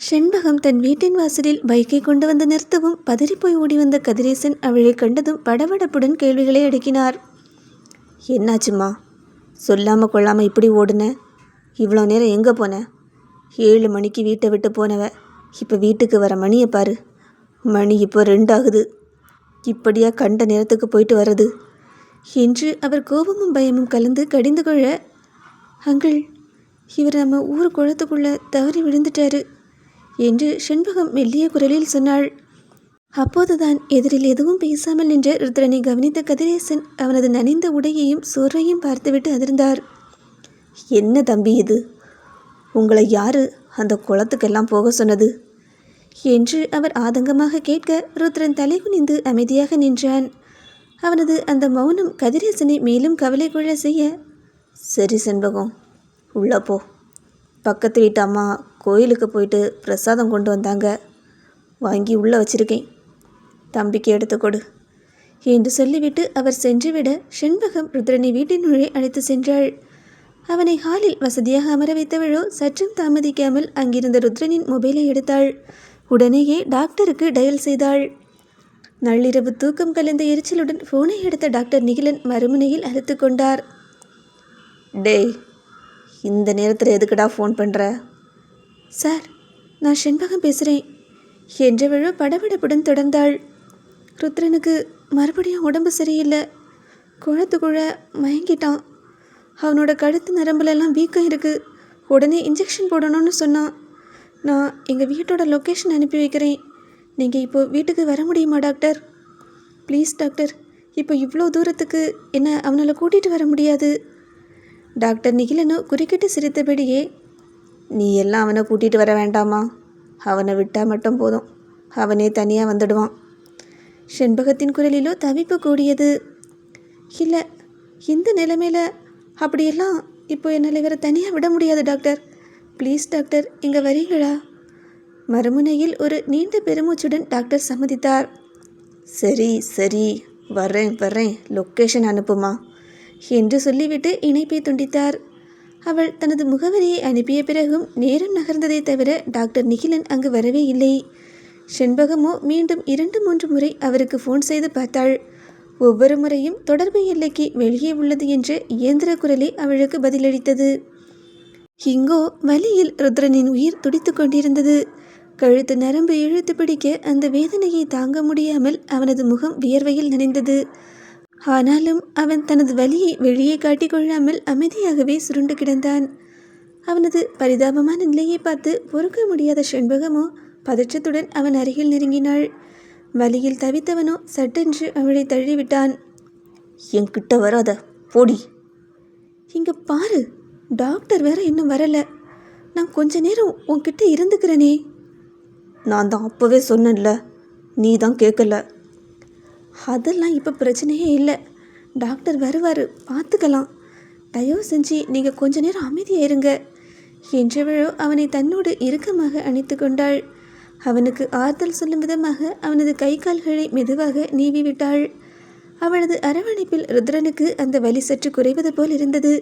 செண்பகம் தன் வீட்டின் வாசலில் பைக்கை கொண்டு வந்து நிறுத்தவும் பதறிப்போய் ஓடி வந்த கதிரேசன் அவளை கண்டதும் படபடப்புடன் கேள்விகளை அடுக்கினார். என்னாச்சும்மா? சொல்லாமல் கொள்ளாமல் இப்படி ஓடுன? இவ்வளோ நேரம் எங்கே போன? 7 மணிக்கு வீட்டை விட்டு போனவ இப்போ வீட்டுக்கு வர மணியை பாரு. மணி இப்போ 2 ஆகுது. இப்படியா கண்ட நேரத்துக்கு போயிட்டு வர்றது? என்று அவர் கோபமும் பயமும் கலந்து கடிந்து கொள்ள, அங்கிள், இவர் நம்ம ஊர் குளத்துக்குள்ளே தவறி விழுந்துட்டாரு என்று செண்பகம் மெல்லிய குரலில் சொன்னாள். அப்போதுதான் எதிரில் எதுவும் பேசாமல் நின்ற ருத்ரனை கவனித்த கதிரேசன் அவனது நனைந்த உடையையும் சோர்வையும் பார்த்துவிட்டு அதிர்ந்தார். என்ன தம்பி இது? உங்களை யாரு அந்த குளத்துக்கெல்லாம் போக சொன்னது என்று அவர் ஆதங்கமாக கேட்க ருத்ரன் தலை குனிந்து அமைதியாக நின்றான். அவனது அந்த மௌனம் கதிரேசனை மேலும் கவலை கொள்ள செய்ய, சரி செண்பகம், உள்ள போ. பக்கத்து வீட்டு அம்மா கோயிலுக்கு போயிட்டு பிரசாதம் கொண்டு வந்தாங்க, வாங்கி உள்ளே வச்சிருக்கேன், தம்பிக்கு எடுத்து கொடு என்று சொல்லிவிட்டு அவர் சென்றுவிட செண்பகம் ருத்ரனை வீட்டினுள்ளே அழைத்து சென்றாள். அவனை ஹாலில் வசதியாக அமர வைத்தவளோ சற்றும் தாமதிக்காமல் அங்கிருந்த ருத்ரனின் மொபைலை எடுத்தாள். உடனேயே டாக்டருக்கு டயல் செய்தாள். நள்ளிரவு தூக்கம் கலந்த எரிச்சலுடன் ஃபோனை எடுத்த டாக்டர் நிகிலன் மறுமுனையில் அழுத்து கொண்டார். டேய், இந்த நேரத்தில் எதுக்குடா ஃபோன் பண்ணுற? சார், நான் செண்பகம் பேசுகிறேன் என்றவளோ படபடப்புடன் தொடர்ந்தாள். ருத்ரனுக்கு மறுபடியும் உடம்பு சரியில்லை. குளத்துக்குள்ள மயங்கிட்டான். அவனோட கழுத்து நரம்புலெல்லாம் வீக்கம் இருக்குது. உடனே இன்ஜெக்ஷன் போடணும்னு சொன்னான். நான் எங்கள் வீட்டோட லொக்கேஷன் அனுப்பி வைக்கிறேன். நீங்கள் இப்போ வீட்டுக்கு வர முடியுமா டாக்டர்? ப்ளீஸ் டாக்டர், இப்போ இவ்வளோ தூரத்துக்கு என்ன அவனால் கூட்டிகிட்டு வர முடியாது. டாக்டர் நிகிலனோ குறுக்கிட்டு சிரித்தபடியே, நீ எல்லாம் அவனை கூட்டிகிட்டு வர வேண்டாமா? அவனை விட்டால் மட்டும் போதும், அவனே தனியாக வந்துடுவான். செண்பகத்தின் குரலிலோ தவிப்பு கூடியது. இல்லை, இந்த நிலைமையில் அப்படியெல்லாம் இப்போ என்னால் இவரை தனியாக விட முடியாது டாக்டர். ப்ளீஸ் டாக்டர், இங்கே வரீங்களா? மறுமுனையில் ஒரு நீண்ட பெருமூச்சுடன் டாக்டர் சம்மதித்தார். சரி சரி, வரேன், லொக்கேஷன் அனுப்புமா என்று சொல்லிவிட்டு இணைப்பை துண்டித்தார். அவள் தனது முகவரியை அனுப்பிய பிறகும் நேரம் நகர்ந்ததை தவிர டாக்டர் நிகிலன் அங்கு வரவே இல்லை. செண்பகமோ மீண்டும் 2-3 முறை அவருக்கு ஃபோன் செய்து பார்த்தாள். ஒவ்வொரு முறையும் தொடர்பு எல்லைக்கு வெளியே உள்ளது என்ற இயந்திர குரலே அவளுக்கு பதிலளித்தது. இங்கோ வலியில் ருத்ரனின் உயிர் துடித்து கொண்டிருந்தது. கழுத்து நரம்பு இழுத்து பிடிக்க அந்த வேதனையை தாங்க முடியாமல் அவனது முகம் வியர்வையில் நனைந்தது. ஆனாலும் அவன் தனது வலியை வெளியே காட்டிக்கொள்ளாமல் அமைதியாகவே சுருண்டு கிடந்தான். அவனது பரிதாபமான நிலையை பார்த்து பொறுக்க முடியாத செண்பகமோ பதற்றத்துடன் அவன் அருகில் நெருங்கினாள். வலியில் தவித்தவனோ சட்டென்று அவளை தள்ளிவிட்டான். என்கிட்ட வராத, போடி. இங்கே பாரு, டாக்டர் வேற இன்னும் வரலை. நான் கொஞ்ச நேரம் உன்கிட்ட இருந்துக்கிறேனே. நான் தான் அப்போவே சொன்னேன்ல, நீ தான் கேட்கல. அதெல்லாம் இப்போ பிரச்சனையே இல்லை. டாக்டர் வருவார், பார்த்துக்கலாம். தயவு செஞ்சு நீங்கள் கொஞ்ச நேரம் அமைதியாக இருங்க என்றவளோ அவனை தன்னோடு இறுக்கமாக அணைத்து கொண்டாள். அவனுக்கு ஆறுதல் சொல்லும் விதமாக அவனது கை கால்களை மெதுவாக நீவி விட்டாள். அவளது அரவணைப்பில் ருத்ரனுக்கு அந்த வலி சற்று குறைவது போல் இருந்தது.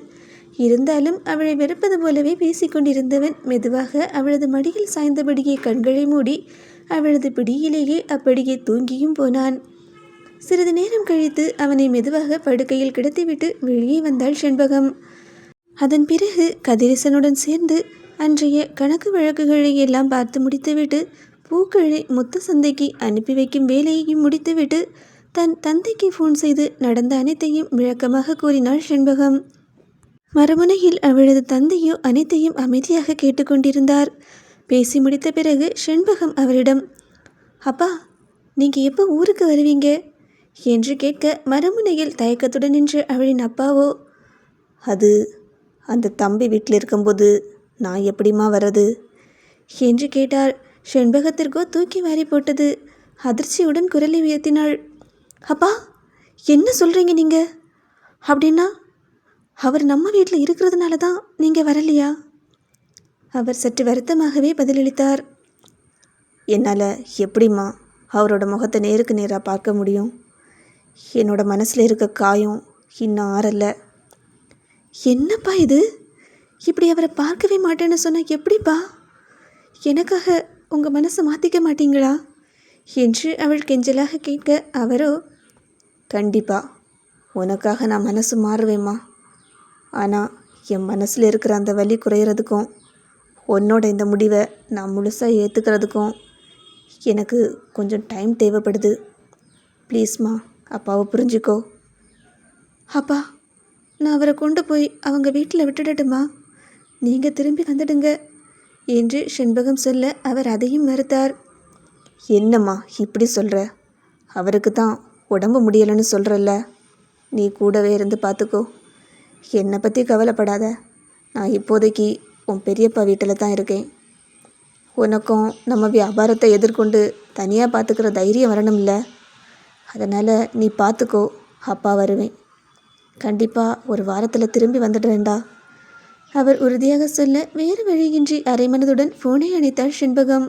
இருந்தாலும் அவளை வெறுப்பது போலவே பேசிக்கொண்டிருந்தவன் மெதுவாக அவளது மடியில் சாய்ந்தபடியே கண்களை மூடி அவளது பிடியிலேயே அப்படியே தூங்கியும் போனான். சிறிது நேரம் கழித்து அவனை மெதுவாக படுக்கையில் கிடத்திவிட்டு வெளியே வந்தாள் செண்பகம். அதன் பிறகு கதிரேசனுடன் சேர்ந்து அன்றைய கணக்கு வழக்குகளை எல்லாம் பார்த்து முடித்துவிட்டு பூக்களை மொத்த சந்தைக்கு அனுப்பி வைக்கும் வேலையையும் முடித்துவிட்டு தன் தந்தைக்கு ஃபோன் செய்து நடந்த அனைத்தையும் விளக்கமாக கூறினாள் செண்பகம். மறுமுனையில் அவளது தந்தையோ அனைத்தையும் அமைதியாக கேட்டுக்கொண்டிருந்தார். பேசி முடித்த பிறகு செண்பகம் அவரிடம், அப்பா, நீங்கள் எப்போ ஊருக்கு வருவீங்க என்று கேட்க மறுமுனையில் தயக்கத்துடன் நின்ற அவளின் அப்பாவோ, அது அந்த தம்பி வீட்டில் இருக்கும்போது நான் எப்படிமா வர்றது என்று கேட்டார். செண்பகத்திற்கோ தூக்கி வாரி போட்டது. அதிர்ச்சியுடன் குரலை உயர்த்தினாள். அப்பா, என்ன சொல்கிறீங்க நீங்கள்? அப்படின்னா அவர் நம்ம வீட்டில் இருக்கிறதுனால தான் நீங்கள் வரலையா? அவர் சற்று வருத்தமாகவே பதிலளித்தார். என்னால் எப்படிம்மா அவரோட முகத்தை நேருக்கு நேராக பார்க்க முடியும்? என்னோட மனசில் இருக்க காயம் இன்னும் ஆறலை. என்னப்பா இது? இப்படி அவரை பார்க்கவே மாட்டேன்னு சொன்னால் எப்படிப்பா? எனக்காக உங்கள் மனசை மாற்றிக்க மாட்டீங்களா என்று அவள் கெஞ்சலாக கேட்க அவரோ, கண்டிப்பாக உனக்காக நான் மனசு மாறுவேம்மா. ஆனால் என் மனசில் இருக்கிற அந்த வலி குறையிறதுக்கும் உன்னோட இந்த முடிவை நான் முழுசாக ஏற்றுக்கிறதுக்கும் எனக்கு கொஞ்சம் டைம் தேவைப்படுது. ப்ளீஸ்மா, அப்பாவை புரிஞ்சுக்கோ. அப்பா, நான் அவரை கொண்டு போய் அவங்க வீட்டில் விட்டுடட்டுமா? நீங்கள் திரும்பி வந்துடுங்க என்று செண்பகம் சொல்ல அவர் அதையும் மறுத்தார். என்னம்மா இப்படி சொல்கிற? அவருக்கு தான் உடம்பு முடியலைன்னு சொல்கிறல்ல, நீ கூடவே இருந்து பார்த்துக்கோ. என்னை பற்றி கவலைப்படாத. நான் இப்போதைக்கு உன் பெரியப்பா வீட்டில் தான் இருக்கேன். உனக்கும் நம்ம வியாபாரத்தை எதிர்கொண்டு தனியாக பார்த்துக்கிற தைரியம் வரணும்ல. அதனால் நீ பார்த்துக்கோ, அப்பா வருவேன். கண்டிப்பாக ஒரு வாரத்தில் திரும்பி வந்துடுறேன்டா. அவர் உறுதியாக சொல்ல வேறு வழியின்றி அரைமனதுடன் ஃபோனை அணைத்தாள் செண்பகம்.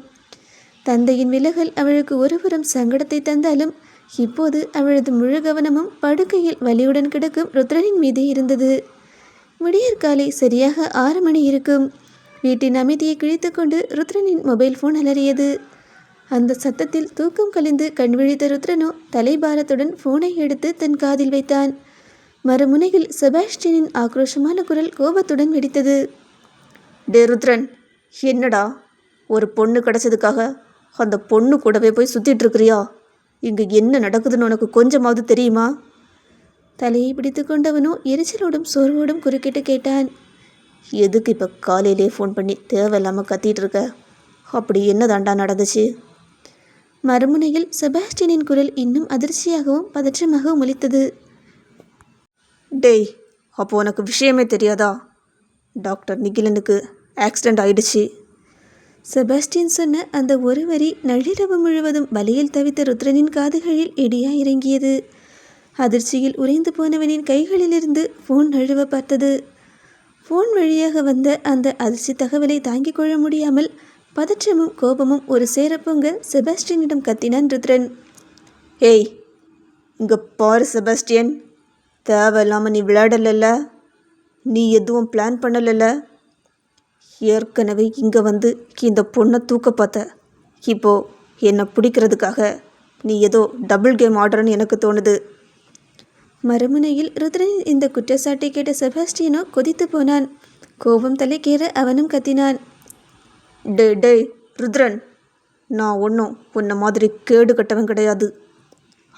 தந்தையின் விலகல் அவளுக்கு ஒருபுறம் சங்கடத்தை தந்தாலும் இப்போது அவளது முழு கவனமும் படுக்கையில் வலியுடன் கிடக்கும் ருத்ரனின் மீதே இருந்தது. விடியற்காலை சரியாக 6 மணி இருக்கும். வீட்டின் அமைதியை கிழித்து கொண்டு ருத்ரனின் மொபைல் ஃபோன் அலறியது. அந்த சத்தத்தில் தூக்கம் கலைந்து கண் விழித்த ருத்ரனோ தலைபாரத்துடன் ஃபோனை எடுத்து தன் காதில் வைத்தான். மறுமுனையில் செபாஸ்டியனின் ஆக்ரோஷமான குரல் கோபத்துடன் வெடித்தது. டே ருத்ரன், என்னடா ஒரு பொண்ணு கிடச்சதுக்காக அந்த பொண்ணு கூடவே போய் சுற்றிட்டு இருக்கிறியா? இங்கே என்ன நடக்குதுன்னு உனக்கு கொஞ்சமாவது தெரியுமா? தலையை பிடித்து கொண்டவனோ எரிச்சலோடும் சோர்வோடும் குறுக்கிட்டு கேட்டான். எதுக்கு இப்போ காலையிலே ஃபோன் பண்ணி தேவையில்லாமல் கத்திட்டு இருக்க? அப்படி என்ன தாண்டா நடந்துச்சு? மறுமுனையில் செபாஸ்டியனின் குரல் இன்னும் அதிர்ச்சியாகவும் பதற்றமாகவும் ஒலித்தது. டேய், அப்போ உனக்கு விஷயமே தெரியாதா? டாக்டர் நிகிலனுக்கு ஆக்சிடெண்ட் ஆயிடுச்சு. செபாஸ்டியன் சொன்ன அந்த ஒரு வரி நள்ளிரவு முழுவதும் வலியில் தவித்த ருத்ரனின் காதுகளில் இடியா இறங்கியது. அதிர்ச்சியில் உறைந்து போனவனின் கைகளிலிருந்து ஃபோன் நழுவ பார்த்தது. ஃபோன் வழியாக வந்த அந்த அதிர்ச்சி தகவலை தாங்கிக் கொள்ள முடியாமல் பதற்றமும் கோபமும் ஒரு சேரப்பொங்க செபாஸ்டியனிடம் கத்தினான் ருத்ரன். ஏய், இங்கே பாரு செபாஸ்டியன், தேவையில்லாமல் நீ விளையாடல, நீ எதுவும் பிளான் பண்ணல. ஏற்கனவே இங்கே வந்து இந்த பொண்ணை தூக்க பார்த்த. இப்போது என்னை பிடிக்கிறதுக்காக நீ ஏதோ டபுள் கேம் ஆடுறன்னு எனக்கு தோணுது. மறுமுனையில் ருத்ரனின் இந்த குற்றச்சாட்டை கேட்ட செபாஸ்டியனோ கொதித்து போனான். கோபம் தலைக்கேற அவனும் கத்தினான். டே ருத்ரன், நான் ஒன்றும் உன்னை மாதிரி கேடு கட்டவன் கிடையாது.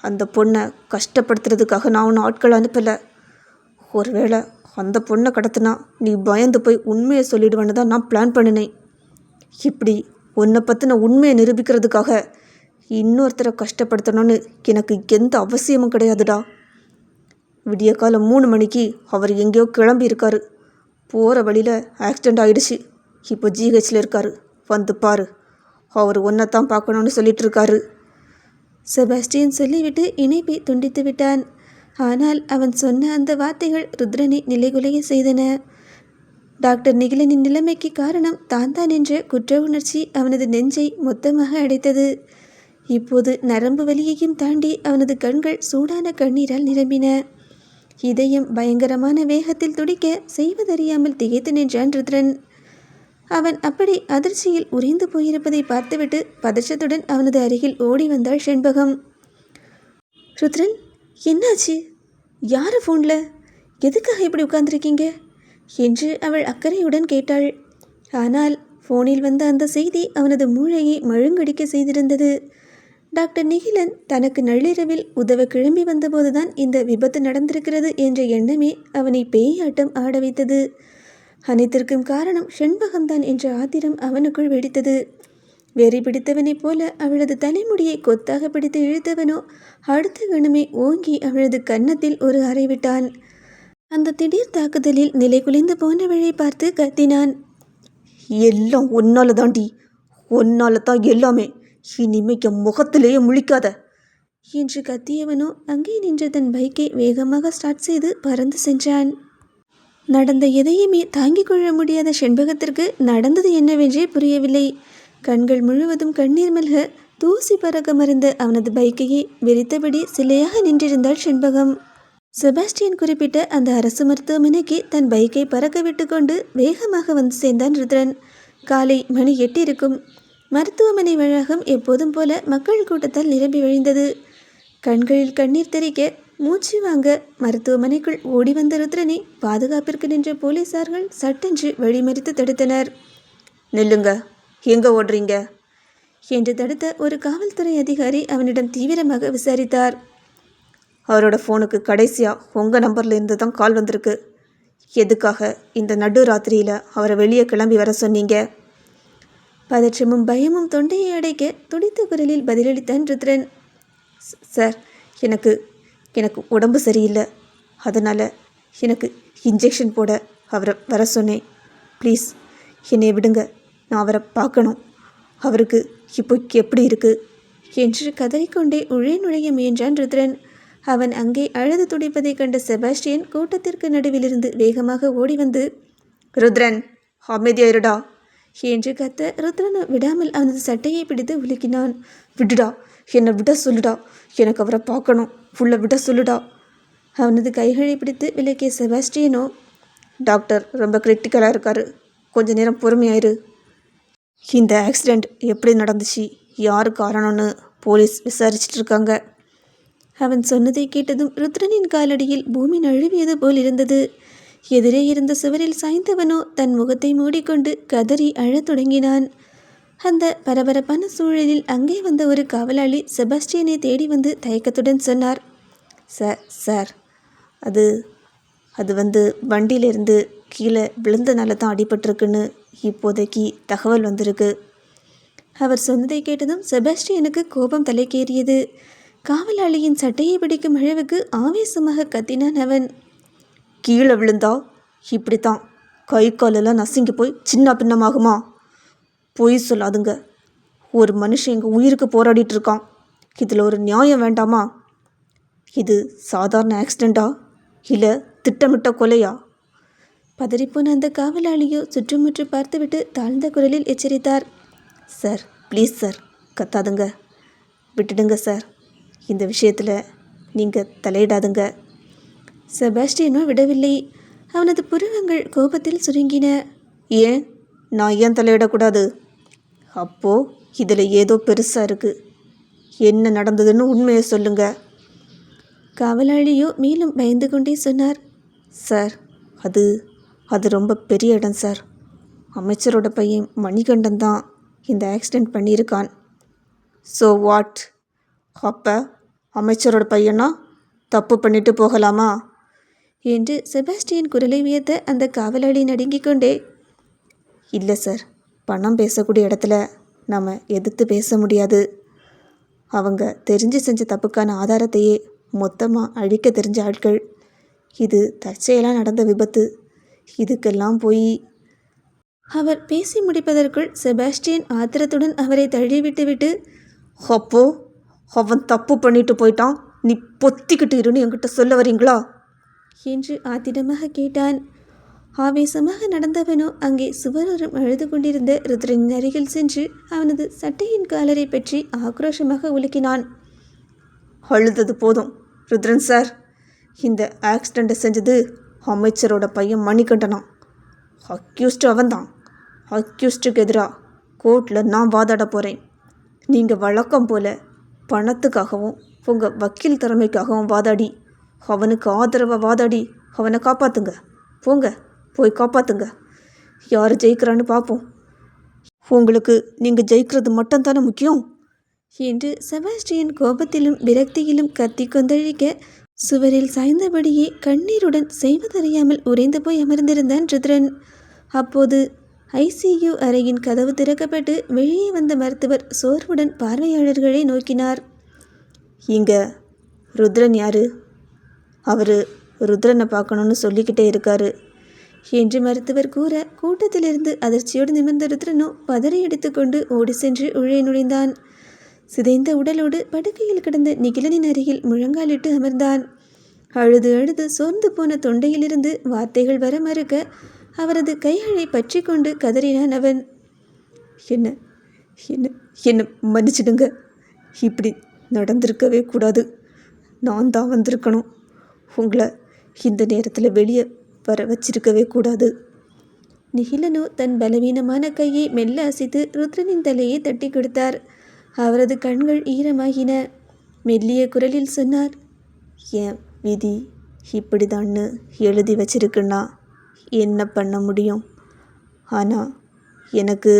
அந்த பொண்ணை கஷ்டப்படுத்துறதுக்காக நான் ஒன்றும் ஆட்கள் அனுப்பலை. ஒருவேளை அந்த பொண்ணை கடத்தினா நீ பயந்து போய் உண்மையை சொல்லிடுவேன்னு தான் நான் பிளான் பண்ணினேன். இப்படி உன்னை பற்றின உண்மையை நிரூபிக்கிறதுக்காக இன்னொருத்தரை கஷ்டப்படுத்தணும்னு எனக்கு எந்த அவசியமும் கிடையாதுடா. விடிய காலம் 3 மணிக்கு அவர் எங்கேயோ கிளம்பி இருக்காரு. போகிற வழியில் ஆக்சிடெண்ட் ஆகிடுச்சு. இப்போ ஜிஹெச்சில் இருக்காரு. வந்து பாரு, அவர் ஒன்றைத்தான் பார்க்கணுன்னு சொல்லிட்டு இருக்காரு. செபாஸ்டியன் சொல்லிவிட்டு இணைப்பை துண்டித்து விட்டான். ஆனால் அவன் சொன்ன அந்த வார்த்தைகள் ருத்ரனை நிலைகுலைய செய்தன. டாக்டர் நிகிலனின் நிலைமைக்கு காரணம் தான் என்ற குற்ற உணர்ச்சி அவனது நெஞ்சை மொத்தமாக அடைத்தது. இப்போது நரம்பு வலியையும் தாண்டி அவனது கண்கள் சூடான கண்ணீரால் நிரம்பின. இதயம் பயங்கரமான வேகத்தில் துடிக்க செய்வதறியாமல் திகைத்து நின்றான் ருத்ரன். அவன் அப்படி அதிர்ச்சியில் உறைந்து போயிருப்பதை பார்த்துவிட்டு பதற்றத்துடன் அவனது அருகில் ஓடி வந்தாள் செண்பகம். ருத்ரன், என்னாச்சு? யார் ஃபோனில்? எதுக்காக இப்படி உட்கார்ந்துருக்கீங்க என்று அவள் அக்கறையுடன் கேட்டாள். ஆனால் ஃபோனில் வந்த அந்த செய்தி அவனது மூளையை மழுங்கடிக்க செய்திருந்தது. டாக்டர் நிகிலன் தனக்கு நள்ளிரவில் உதவ கிளம்பி வந்தபோதுதான் இந்த விபத்து நடந்திருக்கிறது என்ற எண்ணமே அவனை பேயாட்டம் ஆட வைத்தது. அனைத்திற்கும் காரணம் செண்பகம்தான் என்ற ஆத்திரம் அவனுக்குள் வெடித்தது. வெறி பிடித்தவனைப் போல அவளது தலைமுடியை கொத்தாக பிடித்து இழுத்தவனோ அடுத்த கணமே ஓங்கி அவளது கன்னத்தில் ஒரு அறை விட்டான். அந்த திடீர் தாக்குதலில் நிலை குலைந்து போனவளை பார்த்து கத்தினான். எல்லாம் ஒன்னால தாண்டி, ஒன்னால தான் எல்லாமே. இனிமே என் முகத்திலேயே முழிக்காத என்று கத்தியவனோ அங்கே நின்ற தன் பைக்கை வேகமாக ஸ்டார்ட் செய்து பறந்து சென்றான். நடந்த எதையுமே தாங்கிக் கொள்ள முடியாத செண்பகத்திற்கு நடந்தது என்னவென்றே புரியவில்லை. கண்கள் முழுவதும் கண்ணீர் மல்க தூசி பறக்க மறைந்த அவனது பைக்கையை வெறித்தபடி சிலையாக நின்றிருந்தாள் செண்பகம். செபாஸ்டியன் குறிப்பிட்ட அந்த அரசு மருத்துவமனைக்கு தன் பைக்கை பறக்க விட்டு கொண்டு வேகமாக வந்து சேர்ந்தான் ருத்ரன். காலை மணி 8 இருக்கும். மருத்துவமனை வளாகம் எப்போதும் போல மக்கள் கூட்டத்தால் நிரம்பி வழிந்தது. கண்களில் கண்ணீர் தெறிக்க, மூச்சு வாங்க மருத்துவமனைக்குள் ஓடி வந்த ருத்ரனை பாதுகாப்பிற்கு நின்ற போலீசார்கள் சட்டென்று வழிமறித்து தடுத்தனர். நில்லுங்க, எங்கே ஓடுறீங்க என்று தடுத்த ஒரு காவல்துறை அதிகாரி அவனிடம் தீவிரமாக விசாரித்தார். அவரோட ஃபோனுக்கு கடைசியாக உங்கள் நம்பரில் இருந்து தான் கால் வந்திருக்கு. எதுக்காக இந்த நடு ராத்திரியில் அவரை வெளியே கிளம்பி வர சொன்னீங்க? பதற்றமும் பயமும் தொண்டையை அடைக்க துடித்த குரலில் பதிலளித்தான் ருத்ரன். சார், எனக்கு உடம்பு சரியில்லை. அதனால் எனக்கு இன்ஜெக்ஷன் போட அவரை வர சொன்னேன். ப்ளீஸ் என்னை விடுங்க, நான் அவரை பார்க்கணும். அவருக்கு இப்போ எப்படி இருக்குது என்று கதறிக்கொண்டே உள்ளே நுழைய முயன்றான் ருத்ரன். அவன் அங்கே அழுது துடிப்பதைக் கண்ட செபாஸ்டியன் கூட்டத்திற்கு நடுவிலிருந்து வேகமாக ஓடி வந்து, ருத்ரன், அமைதியாயிருடா என்று கத்த ருத்ரனை விடாமல் அவனது சட்டையை பிடித்து உலுக்கினான். விடுடா, என்னை விட சொல்லுடா, எனக்கு அவரை பார்க்கணும், உள்ள விட சொல்லுடா. அவனது கைகளை பிடித்து விலக்கிய செபாஸ்டியனோ, டாக்டர் ரொம்ப கிரிட்டிக்கலாக இருக்கார், கொஞ்ச நேரம் பொறுமையாயிரு. இந்த ஆக்சிடெண்ட் எப்படி நடந்துச்சு, யார் காரணம்னு போலீஸ் விசாரிச்சுட்டு இருக்காங்க. அவன் சொன்னதை கேட்டதும் ருத்ரனின் காலடியில் பூமி நழுவியது போல் இருந்தது. எதிரே இருந்த சுவரில் சாய்ந்தவனோ தன் முகத்தை மூடிக்கொண்டு கதறி அழத் தொடங்கினான். அந்த பரபரப்பான சூழலில் அங்கே வந்த ஒரு காவலாளி செபாஸ்டியனை தேடி வந்து தயக்கத்துடன் சொன்னார். சார், அது வண்டியிலேருந்து கீழே விழுந்தனால தான் அடிபட்டிருக்குன்னு இப்போதைக்கு தகவல் வந்திருக்கு. அவர் சொன்னதை கேட்டதும் செபாஸ்டியனுக்கு கோபம் தலைக்கேறியது. காவலாளியின் சட்டையை பிடிக்கும் அளவுக்கு ஆவேசமாக கத்தினான் அவன். கீழே விழுந்தா இப்படித்தான் கை காலெல்லாம் நசுங்கி போய் சின்ன பின்னமாகுமா? பொய் சொல்லாதுங்க. ஒரு மனுஷன் எங்கள் உயிருக்கு போராடிட்டு இருக்கான். இதில் ஒரு நியாயம் வேண்டாமா? இது சாதாரண ஆக்சிடெண்ட்டா இல்லை திட்டமிட்ட கொலையா? பதறிப்போன அந்த காவலாளியோ சுற்றுமுற்று பார்த்துவிட்டு தாழ்ந்த குரலில் எச்சரித்தார். சார், ப்ளீஸ் சார், கத்தாதுங்க, விட்டுடுங்க சார். இந்த விஷயத்தில் நீங்கள் தலையிடாதுங்க. செபாஸ்டியனோ விடவில்லை. அவனது புருவங்கள் கோபத்தில் சுருங்கின. ஏன் நான் ஏன் தலையிடக்கூடாது? அப்போது இதில் ஏதோ பெருசாக இருக்குது. என்ன நடந்ததுன்னு உண்மையை சொல்லுங்க. காவலாளியோ மேலும் பயந்து கொண்டே சொன்னார். சார், அது ரொம்ப பெரிய இடம் சார். அமைச்சரோட பையன் மணிகண்டன் தான் இந்த ஆக்சிடெண்ட் பண்ணியிருக்கான். So what? அப்போ அமைச்சரோட பையனா தப்பு பண்ணிட்டு போகலாமா என்று செபாஸ்டியன் குரலை உயர்த்த அந்த காவலாளி நடுங்கிக் கொண்டே, இல்லை சார், பணம் பேசக்கூடிய இடத்துல நாம் எதிர்த்து பேச முடியாது. அவங்க தெரிஞ்சு செஞ்ச தப்புக்கான ஆதாரத்தையே மொத்தமாக அழிக்க தெரிஞ்ச ஆட்கள். இது தற்செயலாக நடந்த விபத்து. இதுக்கெல்லாம் போய் அவர் பேசி முடிப்பதற்குள் செபாஸ்டியன் ஆத்திரத்துடன் அவரை தள்ளிவிட்டுவிட்டு, அப்போ அவன் தப்பு பண்ணிட்டு போயிட்டான், நீ பொத்திக்கிட்டு இருன்னு என்கிட்ட சொல்ல வரீங்களா என்று ஆத்திரமாக கேட்டான். ஆவேசமாக நடந்தவனோ அங்கே சுவரோரம் அழுது கொண்டிருந்த ருத்ரனின் அருகில் சென்று அவனது சட்டையின் காலரை பற்றி ஆக்ரோஷமாக உலுக்கினான். அழுதது போதும் ருத்ரன் சார். இந்த ஆக்சிடெண்ட்டை செஞ்சது அமைச்சரோட பையன் மணிகண்டனான். அக்யூஸ்டு அவன்தான். அக்யூஸ்டுக்கு எதிராக கோர்ட்டில் நான் வாதாட போகிறேன். நீங்கள் வழக்கம் போல் பணத்துக்காகவும் உங்கள் வக்கீல் திறமைக்காகவும் வாதாடி அவனுக்கு ஆதரவாக வாதாடி அவனை காப்பாற்றுங்க. போங்க, போய் காப்பாற்றுங்க. யார் ஜெயிக்கிறான்னு பார்ப்போம். உங்களுக்கு நீங்கள் ஜெயிக்கிறது மட்டும்தானே முக்கியம் என்று செபாஸ்டியன் கோபத்திலும் விரக்தியிலும் கத்தி கொந்தழிக்க, சுவரில் சாய்ந்தபடியே கண்ணீருடன் செய்வதறியாமல் உறைந்து போய் அமர்ந்திருந்தான் ருத்ரன். அப்போது ஐசியு அறையின் கதவு திறக்கப்பட்டு வெளியே வந்த மருத்துவர் சோர்வுடன் பார்வையாளர்களை நோக்கினார். இங்கே ருத்ரன் யாரு? அவர் ருத்ரனை பார்க்கணுன்னு சொல்லிக்கிட்டே இருக்காரு என்று மருத்துவர் கூற, கூட்டத்திலிருந்து அதிர்ச்சியோடு நிமிர்ந்த ருத்ரனோ பதறி எடுத்துக்கொண்டு ஓடி சென்று உள்ளே நுழைந்தான். சிதைந்த உடலோடு படுக்கையில் கிடந்த நிகிலனின் அருகில் முழங்காலிட்டு அமர்ந்தான். அழுது அழுது சோர்ந்து போன தொண்டையிலிருந்து வார்த்தைகள் வர மறுக்க அவரது கைகளை பற்றி கொண்டு கதறினான் அவன். என்ன என்ன என்ன மன்னிச்சிடுங்க. இப்படி நடந்திருக்கவே கூடாது. நான் தான் வந்திருக்கணும். உங்களை இந்த நேரத்தில் வெளியே வர வச்சிருக்கவே கூடாது. நிகிலனோ தன் பலவீனமான கையை மெல்ல அசைத்து ருத்ரனின் தலையை தட்டி கொடுத்தார். அவரது கண்கள் ஈரமாகின. மெல்லிய குரலில் சொன்னார், என் விதி இப்படிதான்னு எழுதி வச்சிருக்குன்னா என்ன பண்ண முடியும்? ஆனால் எனக்கு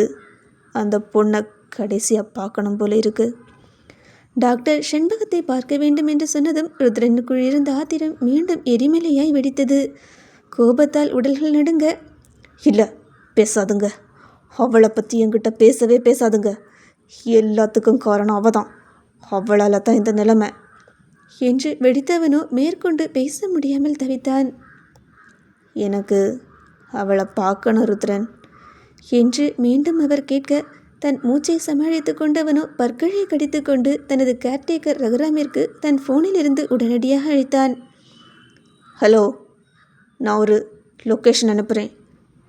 அந்த பொண்ணை கடைசியாக பார்க்கணும் போல இருக்கு. டாக்டர் செண்பகத்தை பார்க்க வேண்டும் என்று சொன்னதும் ருத்ரனுக்குள் இருந்த ஆத்திரம் மீண்டும் எரிமலையாய் வெடித்தது. கோபத்தால் உடல்கள் நடுங்க, இல்லை பேசாதுங்க, அவளை பற்றி என்கிட்ட பேசவே பேசாதுங்க, எல்லாத்துக்கும் காரணம் அவள் தான், அவளால் தான் இந்த நிலைமை என்று வெடித்தவனோ மேற்கொண்டு பேச முடியாமல் தவித்தான். எனக்கு அவளை பார்க்கணும் ருத்ரன் என்று மீண்டும் அவர் கேட்க, தன் மூச்சை சமாளித்து கொண்டவனோ பற்களை கடித்து கொண்டு தனது கேர்டேக்கர் ரகுராமிற்கு தன் ஃபோனில் இருந்து உடனடியாக அழைத்தான். ஹலோ, நான் ஒரு லொக்கேஷன் அனுப்புகிறேன்.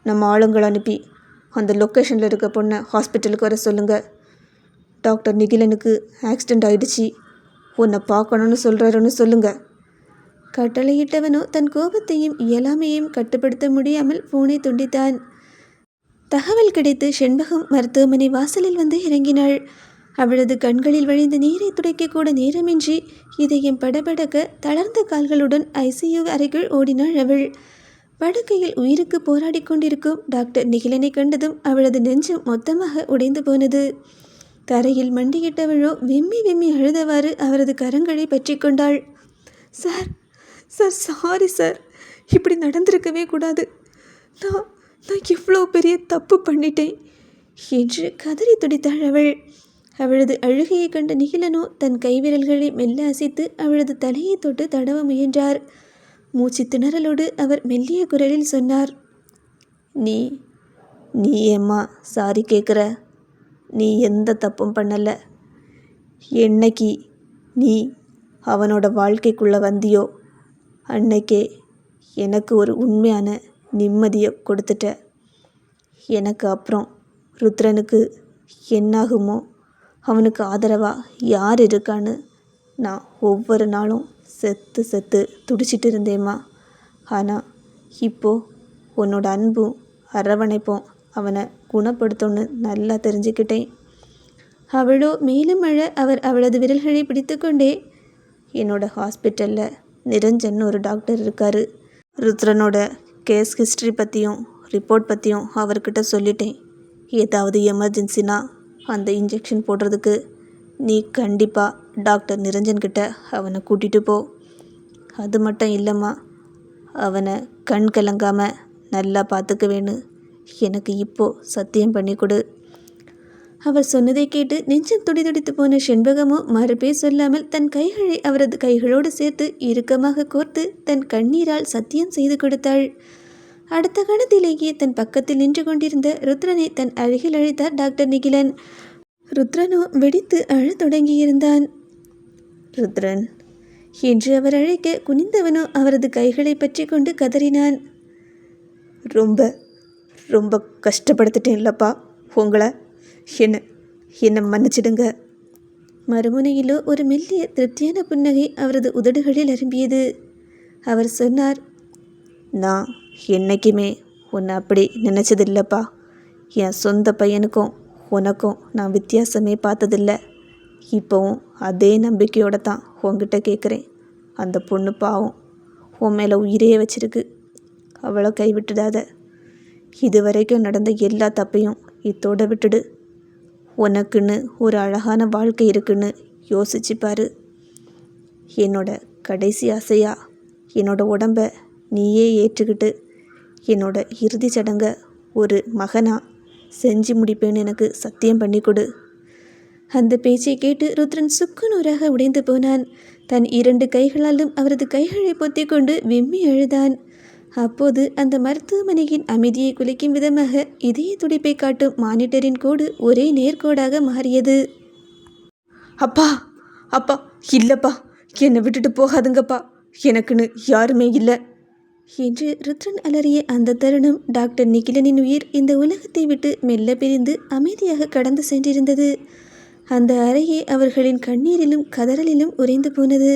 நம்ம ஆளுங்களை அனுப்பி அந்த லொக்கேஷனில் இருக்க பொண்ணை ஹாஸ்பிட்டலுக்கு வர சொல்லுங்கள். டாக்டர் நிகிலனுக்கு ஆக்சிடெண்ட் ஆகிடுச்சு, உன்னை பார்க்கணுன்னு சொல்கிறாருன்னு சொல்லுங்கள். கட்டளையிட்டவனோ தன் கோபத்தையும் இயலாமையையும் கட்டுப்படுத்த முடியாமல் ஃபோனை துண்டித்தான். தகவல் கிடைத்து செண்பகம் மருத்துவமனை வாசலில் வந்து இறங்கினாள். அவளது கண்களில் வழிந்த நீரை துடைக்க கூட நேரமின்றி இதயம் படபடக்க தளர்ந்த கால்களுடன் ஐசியூ அறைக்குள் ஓடினாள் அவள். படுக்கையில் உயிருக்கு போராடி கொண்டிருக்கும் டாக்டர் நிகிலனை கண்டதும் அவளது நெஞ்சம் மொத்தமாக உடைந்து போனது. தரையில் மண்டியிட்டவளோ விம்மி விம்மி அழுதவாறு அவரது கரங்களை பற்றி கொண்டாள். சார் சார் சாரி சார், இப்படி நடந்திருக்கவே கூடாது. நான் எவ்வளோ பெரிய தப்பு பண்ணிட்டேன் என்று கதறி துடித்தாள் அவள். அவளது அழுகையை கண்ட நிகிலனோ தன் கைவிரல்களை மெல்ல அசைத்து அவளது தலையை தொட்டு தடவ முயன்றார். மூச்சு திணறலோடு அவர் மெல்லிய குரலில் சொன்னார், நீ ஏம்மா சாரி கேட்குற? நீ எந்த தப்பும் பண்ணலை. என்னைக்கு நீ அவனோட வாழ்க்கைக்குள்ளே வந்தியோ அன்னைக்கே எனக்கு ஒரு உண்மையான நிம்மதியை கொடுத்துட்ட. எனக்கு அப்புறம் ருத்ரனுக்கு என்னாகுமோ, அவனுக்கு ஆதரவாக யார் இருக்கான்னு நான் ஒவ்வொரு நாளும் செத்து செத்து துடிச்சிட்டு இருந்தேம்மா. ஆனால் இப்போது உன்னோட அன்பும் அரவணைப்பும் அவனை குணப்படுத்தணும்னு நல்லா தெரிஞ்சுக்கிட்டேன். அவளோ மேலும் அழ அவர் அவளது விரல்களை பிடித்து கொண்டே, என்னோட ஹாஸ்பிட்டலில் நிரஞ்சன் ஒரு டாக்டர் இருக்கார். ருத்ரனோட கேஸ் ஹிஸ்ட்ரி பற்றியும் ரிப்போர்ட் பற்றியும் அவர்கிட்ட சொல்லிட்டேன். ஏதாவது எமர்ஜென்சினா அந்த இன்ஜெக்ஷன் போடுறதுக்கு நீ கண்டிப்பாக டாக்டர் நிரஞ்சன்கிட்ட அவனை கூட்டிகிட்டு போ. அது மட்டும் இல்லைம்மா, அவனை கண் கலங்காமல் நல்லா பார்த்துக்குவேன்னு எனக்கு இப்போது சத்தியம் பண்ணி கொடு. அவர் சொன்னதை கேட்டு நெஞ்சம் துடிதுடித்து போன செண்பகமோ மறுபே சொல்லாமல் தன் கைகளை அவரது கைகளோடு சேர்த்து இறுக்கமாக கோர்த்து தன் கண்ணீரால் சத்தியம் செய்து கொடுத்தாள். அடுத்த கணத்திலேயே தன் பக்கத்தில் நின்று கொண்டிருந்த ருத்ரனை தன் அருகில் அழைத்தார் டாக்டர் நிகிலன். ருத்ரனோ வெடித்து அழத் தொடங்கியிருந்தான். ருத்ரன் என்று அவர் அழைக்க குனிந்தவனோ அவரது கைகளை பற்றி கொண்டு கதறினான். ரொம்ப ரொம்ப கஷ்டப்படுத்திட்டேன் இல்லப்பா உங்களை, என்னை மன்னிச்சிடுங்க. மறுமுனையிலோ ஒரு மெல்லிய திருப்தியான புன்னகை அவரது உதடுகளில் அரும்பியது. அவர் சொன்னார், நான் என்றைக்குமே உன்னை அப்படி நினச்சதில்லப்பா. என் சொந்த பையனுக்கும் உனக்கும் நான் வித்தியாசமே பார்த்ததில்ல. இப்போவும் அதே நம்பிக்கையோடு தான் உங்ககிட்ட கேட்குறேன். அந்த பொண்ணு பாவம் உன் மேலே உயிரையே வச்சிருக்கு. அவளை கைவிட்டுடாத. இது வரைக்கும் நடந்த எல்லா தப்பையும் இத்தோட விட்டுடு. உனக்குன்னு ஒரு அழகான வாழ்க்கை இருக்குன்னு யோசிச்சுப்பாரு. என்னோட கடைசி ஆசையா என்னோட உடம்பை நீயே ஏற்றுக்கிட்டு என்னோட இறுதி சடங்கை ஒரு மகனா செஞ்சு முடிப்பேன்னு எனக்கு சத்தியம் பண்ணி கொடு. அந்த பேச்சை கேட்டு ருத்ரன் சுக்குநூறாக உடைந்து போனான். தன் 2 கைகளாலும் அவரது கைகளை பொத்தி கொண்டு விம்மி அழுதான். அப்போது அந்த மருத்துவமனையின் அமைதியை குலைக்கும் விதமாக இதய துடிப்பை காட்டும் மானிட்டரின் கோடு ஒரே நேர்கோடாக மாறியது. அப்பா அப்பா இல்லைப்பா, என்னை விட்டுட்டு போகாதுங்கப்பா, எனக்குன்னு யாருமே இல்லை என்று ருத்ரன் அலறிய அந்த தருணம் டாக்டர் நிகிலனின் உயிர் இந்த உலகத்தை விட்டு மெல்ல பிரிந்து அமைதியாக கடந்து சென்றிருந்தது. அந்த அறையே அவர்களின் கண்ணீரிலும் கதறலிலும் உறைந்து போனது.